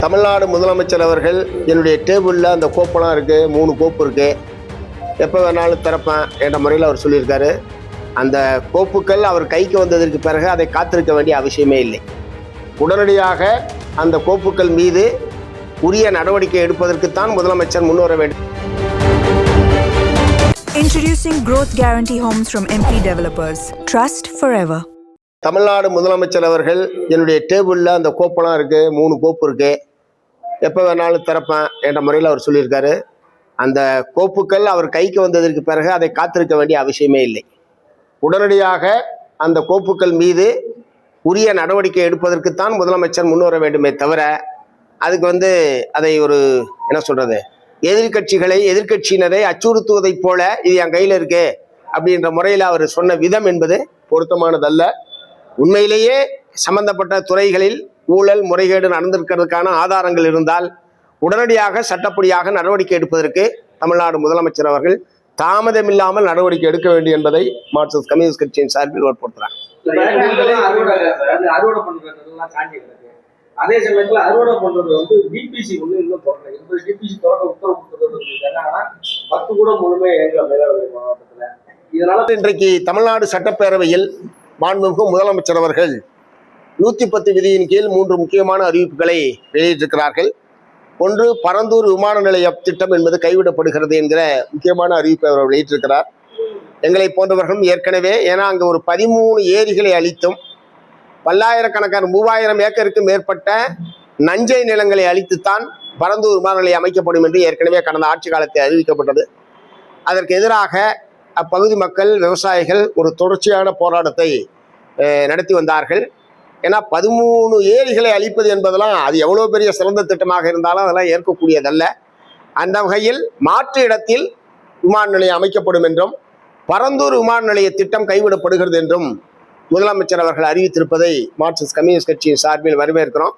தமிழ்நாடு முதலமைச்சர் அவர்கள் என்னுடைய டேபிளில் அந்த கோப்பெல்லாம் இருக்குது, 3 கோப்பு இருக்குது, எப்போ வேணாலும் திறப்பேன் என்ற முறையில் அவர் சொல்லியிருக்காரு. அந்த கோப்புக்கள் அவர் கைக்கு வந்ததற்கு பிறகு அதை காத்திருக்க வேண்டிய அவசியமே இல்லை. உடனடியாக அந்த கோப்புக்கள் மீது உரிய நடவடிக்கை எடுப்பதற்குத்தான் முதலமைச்சர் முன்வர வேண்டும். Introducing Growth Guarantee Homes from MP Developers. Trust forever. Tamil Nadu முதலமைச்சர் அவர்கள் என்னுடைய டேபிளில் அந்த கோப்பெல்லாம் இருக்குது, 3 கோப்பு இருக்குது, எப்போ வேணாலும் திறப்பேன் என்ற முறையில் அவர் சொல்லியிருக்காரு. அந்த கோப்புக்கள் அவர் கைக்கு வந்ததற்கு பிறகு அதை காத்திருக்க வேண்டிய அவசியமே இல்லை. உடனடியாக அந்த கோப்புக்கள் மீது உரிய நடவடிக்கை எடுப்பதற்குத்தான் முதலமைச்சர் முன்வர வேண்டுமே தவிர அதுக்கு அதை என்ன சொல்கிறது, எதிர்கட்சியினரை அச்சுறுத்துவதைப் போல இது என் கையில் இருக்கு அப்படின்ற முறையில் அவர் சொன்ன விதம் என்பது பொருத்தமானதல்ல. உண்மையிலேயே சம்பந்தப்பட்ட துறைகளில் ஊழல் முறைகேடு நடந்திருக்கிறதுக்கான ஆதாரங்கள் இருந்தால் உடனடியாக சட்டப்படியாக நடவடிக்கை எடுப்பதற்கு தமிழ்நாடு முதலமைச்சர் அவர்கள் தாமதமில்லாமல் நடவடிக்கை எடுக்க வேண்டும் என்பதை மார்க்சிஸ்ட் கம்யூனிஸ்ட் கட்சியின் சார்பில் வற்புறுத்துறாங்க. அதே சமயத்தில் அறுவடை பண்றது டிபிசி இன்னும் தொடரல. டிபிசி தொடக்க உத்தரவு கொடுத்துருக்காங்க. 10 கூட முழுமை மயிலாடுதுறை மாவட்டத்தில். இதனால இன்றைக்கு தமிழ்நாடு சட்டப்பேரவையில் மாண்புமிகு முதலமைச்சர் அவர்கள் 110 விதியின் கீழ் 3 முக்கியமான அறிவிப்புகளை வெளியிட்டிருக்கிறார்கள். ஒன்று, பரந்தூர் விமான நிலைய திட்டம் என்பது கைவிடப்படுகிறது என்கிற முக்கியமான அறிவிப்பை அவர் வெளியிட்டிருக்கிறார். எங்களை போன்றவர்களும் ஏற்கனவே, ஏன்னா அங்கே ஒரு 13 ஏரிகளை அளித்தும் பல்லாயிரக்கணக்கான 3000 ஏக்கருக்கு மேற்பட்ட நஞ்சை நிலங்களை அளித்துத்தான் பரந்தூர் விமான நிலையம் அமைக்கப்படும் என்று ஏற்கனவே கடந்த ஆட்சி காலத்தில் அறிவிக்கப்பட்டது. அதற்கு எதிராக அப்பகுதி மக்கள், விவசாயிகள் ஒரு தொடர்ச்சியான போராட்டத்தை நடத்தி வந்தார்கள். ஏன்னா 13 ஏரிகளை அளிப்பது என்பதெல்லாம் அது எவ்வளோ பெரிய சிறந்த திட்டமாக இருந்தாலும் அதெல்லாம் ஏற்கக்கூடியதல்ல. அந்த வகையில் மாற்று இடத்தில் விமான நிலையம் அமைக்கப்படும் என்றும் பரந்தூர் விமான நிலைய திட்டம் கைவிடப்படுகிறது என்றும் முதலமைச்சர் அவர்கள் அறிவித்திருப்பதை மார்க்சிஸ்ட் கம்யூனிஸ்ட் கட்சியின் சார்பில் வரவேற்கிறோம்.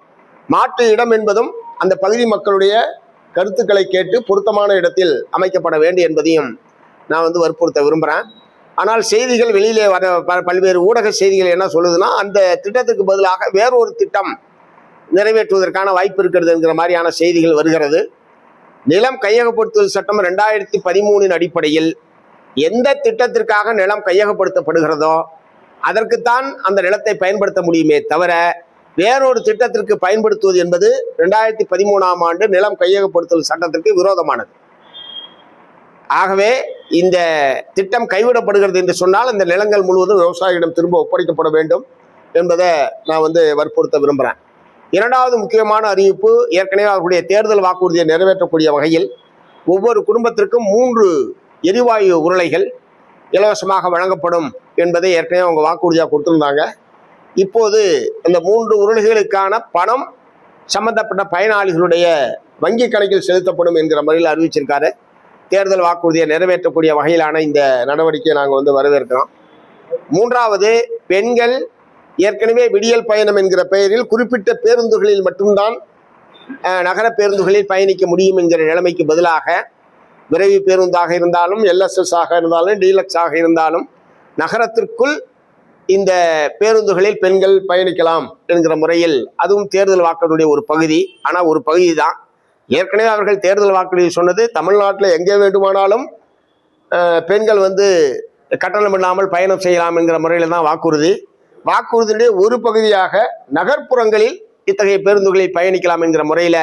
மாற்று இடம் என்பதும் அந்த பகுதி மக்களுடைய கருத்துக்களை கேட்டு பொருத்தமான இடத்தில் அமைக்கப்பட வேண்டும் என்பதையும் நான் வற்புறுத்த விரும்புகிறேன். ஆனால் செய்திகள் வெளியிலே வர பல்வேறு ஊடக செய்திகள் என்ன சொல்லுதுன்னா, அந்த திட்டத்துக்கு பதிலாக வேறொரு திட்டம் நிறைவேற்றுவதற்கான வாய்ப்பு இருக்கிறது என்கிற மாதிரியான செய்திகள் வருகிறது. நிலம் கையகப்படுத்துதல் சட்டம் 2013 அடிப்படையில் எந்த திட்டத்திற்காக நிலம் கையகப்படுத்தப்படுகிறதோ அதற்குத்தான் அந்த நிலத்தை பயன்படுத்த முடியுமே தவிர வேறொரு திட்டத்திற்கு பயன்படுத்துவது என்பது 2013ஆம் ஆண்டு நிலம் கையகப்படுத்துதல் சட்டத்திற்கு விரோதமானது. ஆகவே இந்த திட்டம் கைவிடப்படுகிறது என்று சொன்னால் அந்த நிலங்கள் முழுவதும் விவசாயிகளிடம் திரும்ப ஒப்படைக்கப்பட வேண்டும் என்பதை நான் வற்புறுத்த விரும்புகிறேன். இரண்டாவது முக்கியமான அறிவிப்பு, ஏற்கனவே அவர்களுடைய தேர்தல் வாக்குறுதியை நிறைவேற்றக்கூடிய வகையில் ஒவ்வொரு குடும்பத்திற்கும் 3 எரிவாயு உருளைகள் இலவசமாக வழங்கப்படும் என்பதை ஏற்கனவே அவங்க வாக்குறுதியாக கொடுத்துருந்தாங்க. இப்போது இந்த 3 உருளைகளுக்கான பணம் சம்பந்தப்பட்ட பயனாளிகளுடைய வங்கி கணக்கில் செலுத்தப்படும் என்கிற முறையில் அறிவிச்சிருக்காரு. தேர்தல் வாக்குறுதியை நிறைவேற்றக்கூடிய வகையிலான இந்த நடவடிக்கையை நாங்கள் வரவேற்கிறோம். மூன்றாவது, பெண்கள் ஏற்கனவே விடியல் பயணம் என்கிற பெயரில் குறிப்பிட்ட பேருந்துகளில் மட்டும்தான் நகர பேருந்துகளில் பயணிக்க முடியும் என்கிற நிலைமைக்கு பதிலாக விரைவு பேருந்தாக இருந்தாலும், LSS ஆக இருந்தாலும், டீலக்ஸ் ஆக இருந்தாலும் நகரத்திற்குள் இந்த பேருந்துகளில் பெண்கள் பயணிக்கலாம் என்கிற முறையில், அதுவும் தேர்தல் வாக்குறுதியுடைய ஒரு பகுதி. ஆனால் ஒரு பகுதி தான். ஏற்கனவே அவர்கள் தேர்தல் வாக்குறுதி சொன்னது தமிழ்நாட்டில் எங்கே வேண்டுமானாலும் பெண்கள் கட்டணம் இல்லாமல் பயணம் செய்யலாம் என்கிற முறையில் தான் வாக்குறுதியுடைய ஒரு பகுதியாக நகர்ப்புறங்களில் இத்தகைய பேருந்துகளில் பயணிக்கலாம் என்கிற முறையில்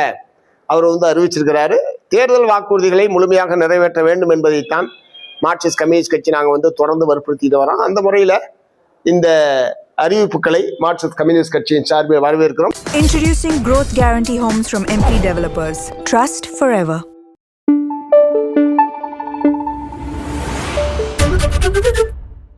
அவர் அறிவிச்சிருக்கிறாரு. தேர்தல் வாக்குறுதிகளை முழுமையாக நிறைவேற்ற வேண்டும் என்பதைத்தான் மார்க்சிஸ்ட் கம்யூனிஸ்ட் கட்சி நாங்கள் தொடர்ந்து வற்புறுத்திட்டு வரோம். அந்த முறையில் இந்த அறிவிப்புகளை மார்க்சிஸ்ட் கம்யூனிஸ்ட் கட்சியின் சார்பில் வரவேற்கிறோம். Introducing Growth Guarantee Homes from MP Developers. Trust forever.